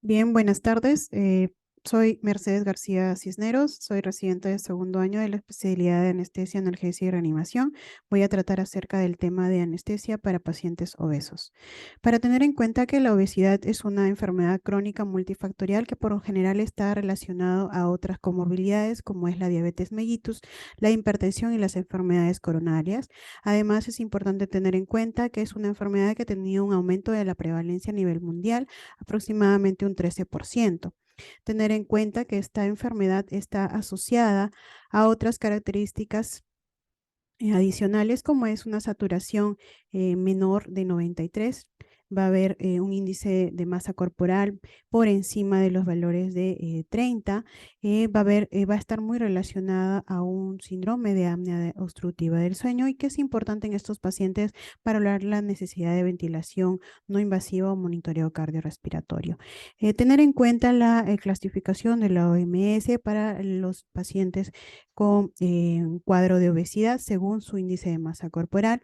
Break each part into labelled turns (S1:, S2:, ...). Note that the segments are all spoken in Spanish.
S1: Bien, buenas tardes. Soy Mercedes García Cisneros, soy residente de segundo año de la especialidad de anestesia, analgesia y reanimación. Voy a tratar acerca del tema de anestesia para pacientes obesos. Para tener en cuenta que la obesidad es una enfermedad crónica multifactorial que por lo general está relacionado a otras comorbilidades como es la diabetes mellitus, la hipertensión y las enfermedades coronarias. Además, es importante tener en cuenta que es una enfermedad que ha tenido un aumento de la prevalencia a nivel mundial aproximadamente un 13%. Tener en cuenta que esta enfermedad está asociada a otras características adicionales, como es una saturación menor de 93. Va a haber un índice de masa corporal por encima de los valores de 30. Va a estar muy relacionada a un síndrome de apnea obstructiva del sueño y que es importante en estos pacientes para hablar la necesidad de ventilación no invasiva o monitoreo cardiorrespiratorio. Tener en cuenta la clasificación de la OMS para los pacientes con un cuadro de obesidad según su índice de masa corporal.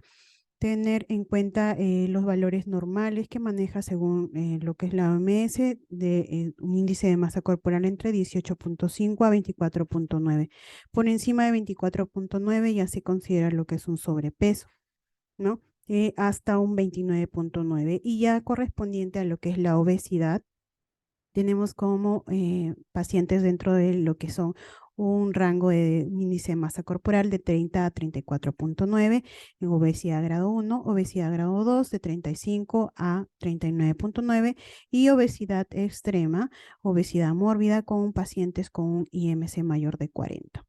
S1: Tener en cuenta los valores normales que maneja según lo que es la OMS de un índice de masa corporal entre 18.5 a 24.9. Por encima de 24.9 ya se considera lo que es un sobrepeso, ¿no? Hasta un 29.9 y ya correspondiente a lo que es la obesidad tenemos como pacientes dentro de lo que son un rango de índice de masa corporal de 30 a 34.9, en obesidad grado 1, obesidad grado 2 de 35 a 39.9 y obesidad extrema, obesidad mórbida con pacientes con un IMC mayor de 40.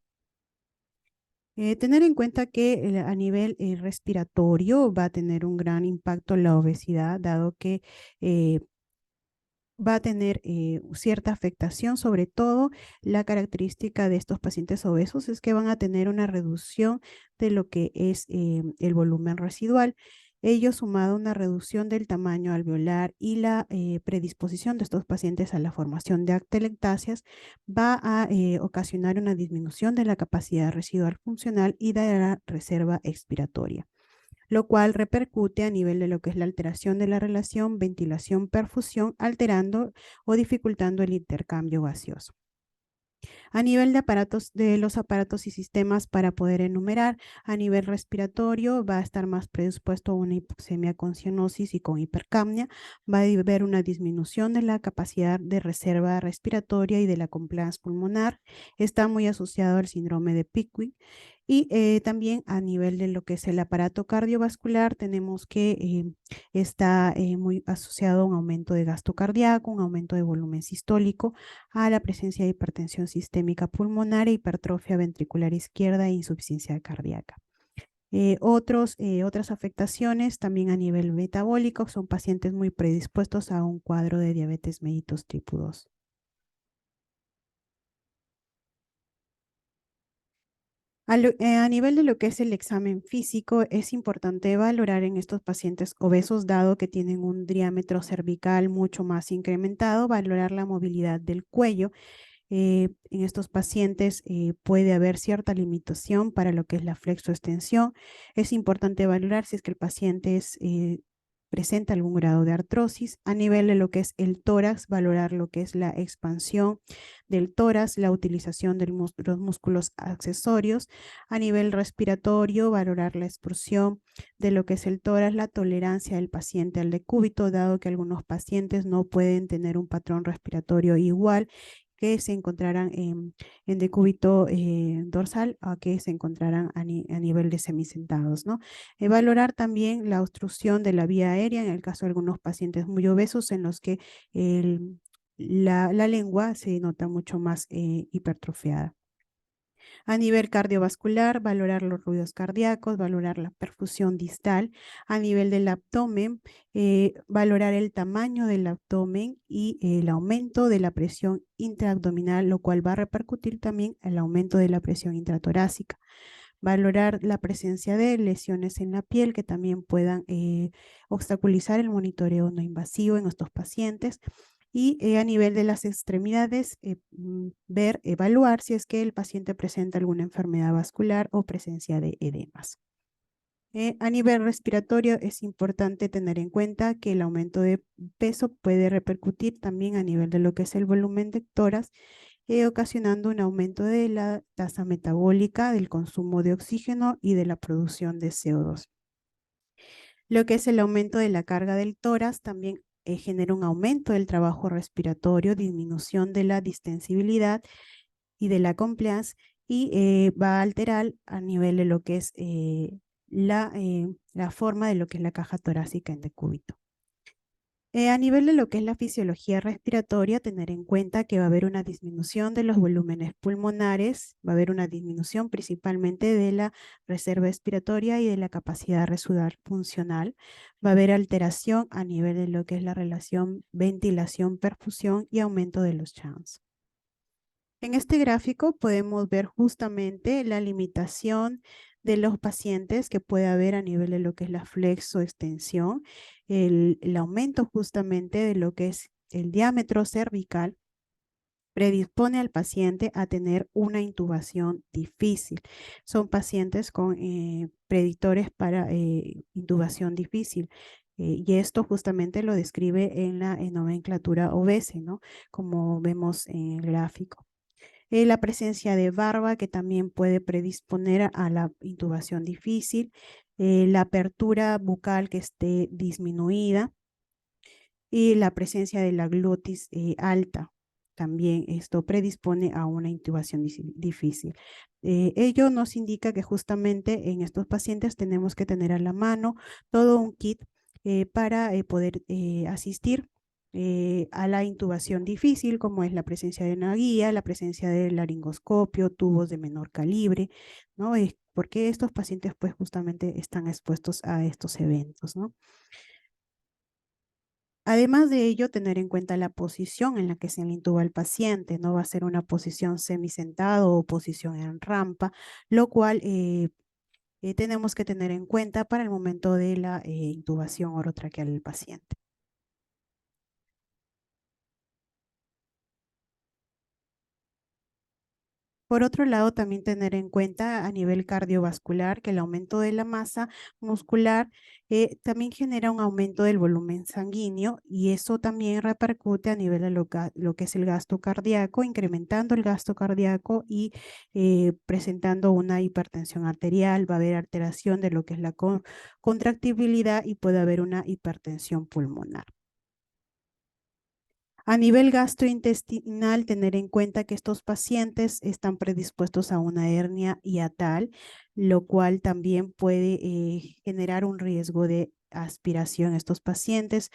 S1: Tener en cuenta que a nivel respiratorio va a tener un gran impacto la obesidad, dado que va a tener cierta afectación, sobre todo la característica de estos pacientes obesos es que van a tener una reducción de lo que es el volumen residual. Ello sumado a una reducción del tamaño alveolar y la predisposición de estos pacientes a la formación de atelectasias va a ocasionar una disminución de la capacidad residual funcional y de la reserva expiratoria, lo cual repercute a nivel de lo que es la alteración de la relación ventilación-perfusión, alterando o dificultando el intercambio gaseoso. A nivel de aparatos, de los aparatos y sistemas para poder enumerar, a nivel respiratorio va a estar más predispuesto a una hipoxemia con cianosis y con hipercapnia, va a haber una disminución de la capacidad de reserva respiratoria y de la compliance pulmonar, está muy asociado al síndrome de Pickwick y también a nivel de lo que es el aparato cardiovascular tenemos que está muy asociado a un aumento de gasto cardíaco, un aumento de volumen sistólico, a la presencia de hipertensión sistémica pulmonar, hipertrofia ventricular izquierda e insuficiencia cardíaca. Otras afectaciones también a nivel metabólico son pacientes muy predispuestos a un cuadro de diabetes mellitus tipo 2. A nivel de lo que es el examen físico, es importante valorar en estos pacientes obesos, dado que tienen un diámetro cervical mucho más incrementado, valorar la movilidad del cuello. En estos pacientes puede haber cierta limitación para lo que es la flexoextensión. Es importante valorar si es que el paciente presenta algún grado de artrosis. A nivel de lo que es el tórax, valorar lo que es la expansión del tórax, la utilización de los músculos accesorios. A nivel respiratorio, valorar la expulsión de lo que es el tórax, la tolerancia del paciente al decúbito, dado que algunos pacientes no pueden tener un patrón respiratorio igual que se encontrarán en decúbito dorsal a que se encontrarán a nivel de semisentados, ¿no? Valorar también la obstrucción de la vía aérea en el caso de algunos pacientes muy obesos en los que la lengua se nota mucho más hipertrofiada. A nivel cardiovascular, valorar los ruidos cardíacos, valorar la perfusión distal. A nivel del abdomen, valorar el tamaño del abdomen y el aumento de la presión intraabdominal, lo cual va a repercutir también en el aumento de la presión intratorácica. Valorar la presencia de lesiones en la piel que también puedan obstaculizar el monitoreo no invasivo en estos pacientes y a nivel de las extremidades, evaluar si es que el paciente presenta alguna enfermedad vascular o presencia de edemas. A nivel respiratorio es importante tener en cuenta que el aumento de peso puede repercutir también a nivel de lo que es el volumen de tórax, ocasionando un aumento de la tasa metabólica, del consumo de oxígeno y de la producción de CO2. Lo que es el aumento de la carga del tórax también genera un aumento del trabajo respiratorio, disminución de la distensibilidad y de la compliance, y va a alterar a nivel de lo que es la forma de lo que es la caja torácica en decúbito. A nivel de lo que es la fisiología respiratoria, tener en cuenta que va a haber una disminución de los volúmenes pulmonares, va a haber una disminución principalmente de la reserva respiratoria y de la capacidad residual funcional, va a haber alteración a nivel de lo que es la relación ventilación-perfusión y aumento de los chance. En este gráfico podemos ver justamente la limitación de los pacientes que puede haber a nivel de lo que es la flexoextensión, el aumento justamente de lo que es el diámetro cervical predispone al paciente a tener una intubación difícil. Son pacientes con predictores para intubación difícil. Y esto justamente lo describe en la nomenclatura obese, ¿no? Como vemos en el gráfico. La presencia de barba que también puede predisponer a la intubación difícil, la apertura bucal que esté disminuida y la presencia de la glotis alta. También esto predispone a una intubación difícil. Ello nos indica que justamente en estos pacientes tenemos que tener a la mano todo un kit para poder asistir a la intubación difícil, como es la presencia de una guía, la presencia del laringoscopio, tubos de menor calibre, ¿no? Porque estos pacientes pues justamente están expuestos a estos eventos, ¿no? Además de ello, tener en cuenta la posición en la que se le intuba al paciente, no va a ser una posición semisentado o posición en rampa, lo cual tenemos que tener en cuenta para el momento de la intubación orotraqueal del paciente. Por otro lado, también tener en cuenta a nivel cardiovascular que el aumento de la masa muscular también genera un aumento del volumen sanguíneo y eso también repercute a nivel de lo que es el gasto cardíaco, incrementando el gasto cardíaco y presentando una hipertensión arterial, va a haber alteración de lo que es la contractibilidad y puede haber una hipertensión pulmonar. A nivel gastrointestinal, tener en cuenta que estos pacientes están predispuestos a una hernia hiatal, lo cual también puede generar un riesgo de aspiración. Estos pacientes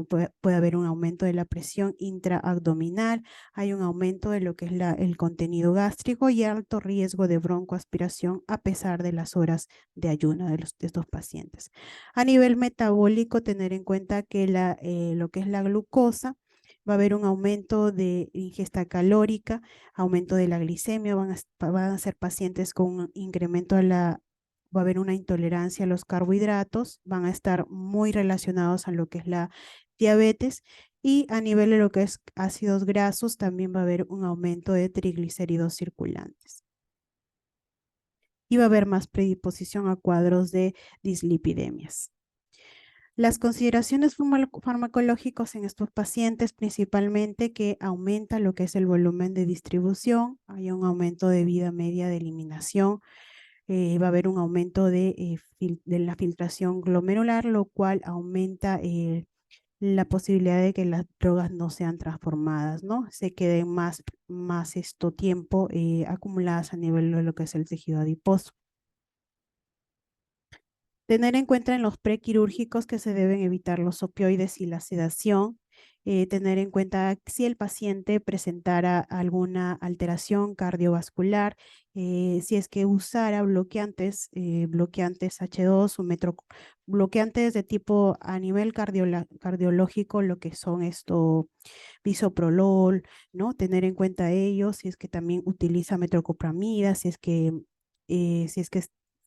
S1: puede haber un aumento de la presión intraabdominal, hay un aumento de lo que es el contenido gástrico y alto riesgo de broncoaspiración a pesar de las horas de ayuno de estos pacientes. A nivel metabólico, tener en cuenta que lo que es la glucosa, va a haber un aumento de ingesta calórica, aumento de la glicemia, van a ser pacientes con un incremento va a haber una intolerancia a los carbohidratos, van a estar muy relacionados a lo que es la diabetes y a nivel de lo que es ácidos grasos también va a haber un aumento de triglicéridos circulantes. Y va a haber más predisposición a cuadros de dislipidemias. Las consideraciones farmacológicas en estos pacientes principalmente que aumenta lo que es el volumen de distribución, hay un aumento de vida media de eliminación, va a haber un aumento de la filtración glomerular, lo cual aumenta la posibilidad de que las drogas no sean transformadas, ¿no? Se queden más tiempo acumuladas a nivel de lo que es el tejido adiposo. Tener en cuenta en los prequirúrgicos que se deben evitar los opioides y la sedación. Tener en cuenta si el paciente presentara alguna alteración cardiovascular, si es que usara bloqueantes H2 o bloqueantes de tipo a nivel cardiológico, lo que son bisoprolol, ¿no? Tener en cuenta ello, si es que también utiliza metoclopramida, si es que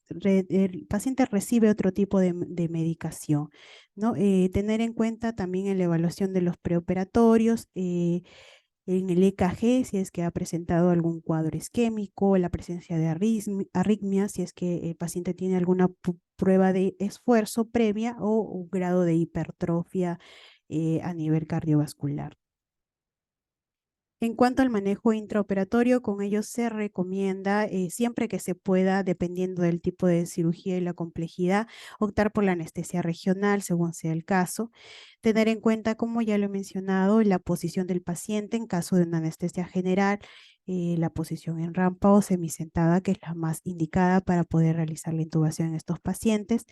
S1: el paciente recibe otro tipo de medicación, ¿no? Tener en cuenta también en la evaluación de los preoperatorios, en el EKG si es que ha presentado algún cuadro isquémico, la presencia de arritmias, si es que el paciente tiene alguna prueba de esfuerzo previa o un grado de hipertrofia a nivel cardiovascular. En cuanto al manejo intraoperatorio, con ellos se recomienda siempre que se pueda, dependiendo del tipo de cirugía y la complejidad, optar por la anestesia regional según sea el caso. Tener en cuenta, como ya lo he mencionado, la posición del paciente en caso de una anestesia general, la posición en rampa o semisentada, que es la más indicada para poder realizar la intubación en estos pacientes.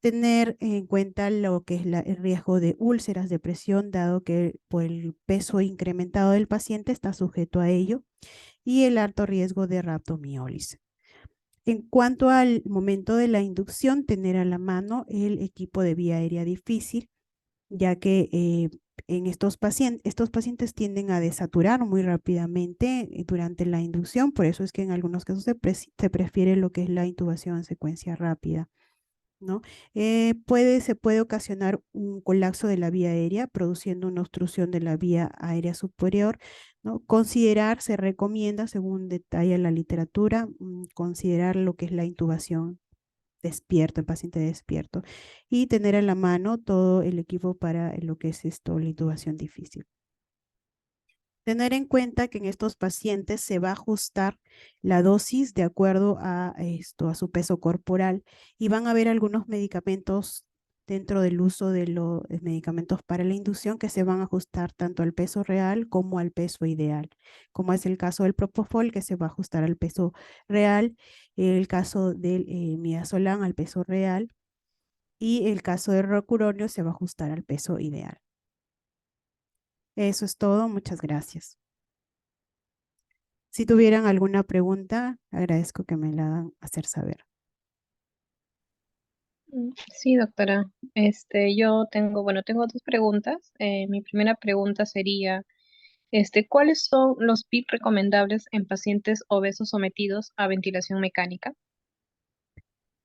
S1: Tener en cuenta lo que es el riesgo de úlceras de presión, dado que por el peso incrementado del paciente está sujeto a ello, y el alto riesgo de rhabdomiólisis. En cuanto al momento de la inducción, tener a la mano el equipo de vía aérea difícil, ya que en estos pacientes tienden a desaturar muy rápidamente durante la inducción, por eso es que en algunos casos se prefiere lo que es la intubación en secuencia rápida. ¿No? Se puede ocasionar un colapso de la vía aérea, produciendo una obstrucción de la vía aérea superior, ¿no? Se recomienda, según detalla la literatura, considerar lo que es la intubación despierto, el paciente despierto, y tener a la mano todo el equipo para lo que es esto, la intubación difícil. Tener en cuenta que en estos pacientes se va a ajustar la dosis de acuerdo a esto, a su peso corporal, y van a haber algunos medicamentos dentro del uso de los medicamentos para la inducción que se van a ajustar tanto al peso real como al peso ideal, como es el caso del propofol, que se va a ajustar al peso real, el caso del midazolam al peso real, y el caso del rocuronio se va a ajustar al peso ideal. Eso es todo, muchas gracias. Si tuvieran alguna pregunta, agradezco que me la hagan hacer saber.
S2: Sí, doctora. Yo tengo, bueno, tengo dos preguntas. Mi primera pregunta sería, ¿cuáles son los PIC recomendables en pacientes obesos sometidos a ventilación mecánica?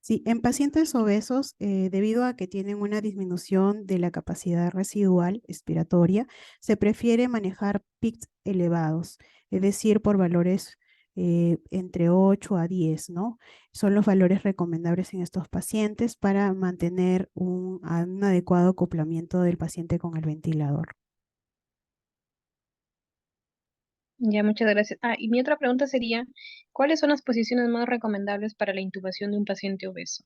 S1: Sí, en pacientes obesos, debido a que tienen una disminución de la capacidad residual expiratoria, se prefiere manejar PICs elevados, es decir, por valores entre 8 a 10, ¿no? Son los valores recomendables en estos pacientes para mantener un adecuado acoplamiento del paciente con el ventilador.
S2: Ya, muchas gracias. Ah, y mi otra pregunta sería, ¿cuáles son las posiciones más recomendables para la intubación de un paciente obeso?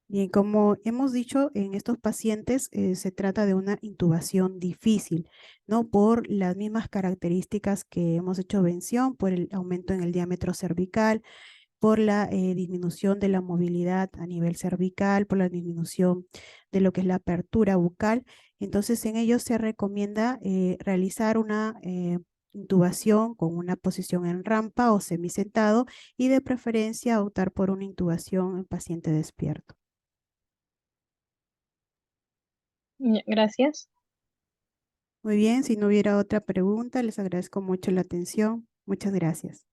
S1: Bien, como hemos dicho, en estos pacientes se trata de una intubación difícil, ¿no? Por las mismas características que hemos hecho mención, por el aumento en el diámetro cervical, por la disminución de la movilidad a nivel cervical, por la disminución de lo que es la apertura bucal. Entonces, en ellos se recomienda realizar una intubación con una posición en rampa o semisentado, y de preferencia optar por una intubación en paciente despierto.
S2: Ya, gracias.
S1: Muy bien, si no hubiera otra pregunta, les agradezco mucho la atención. Muchas gracias.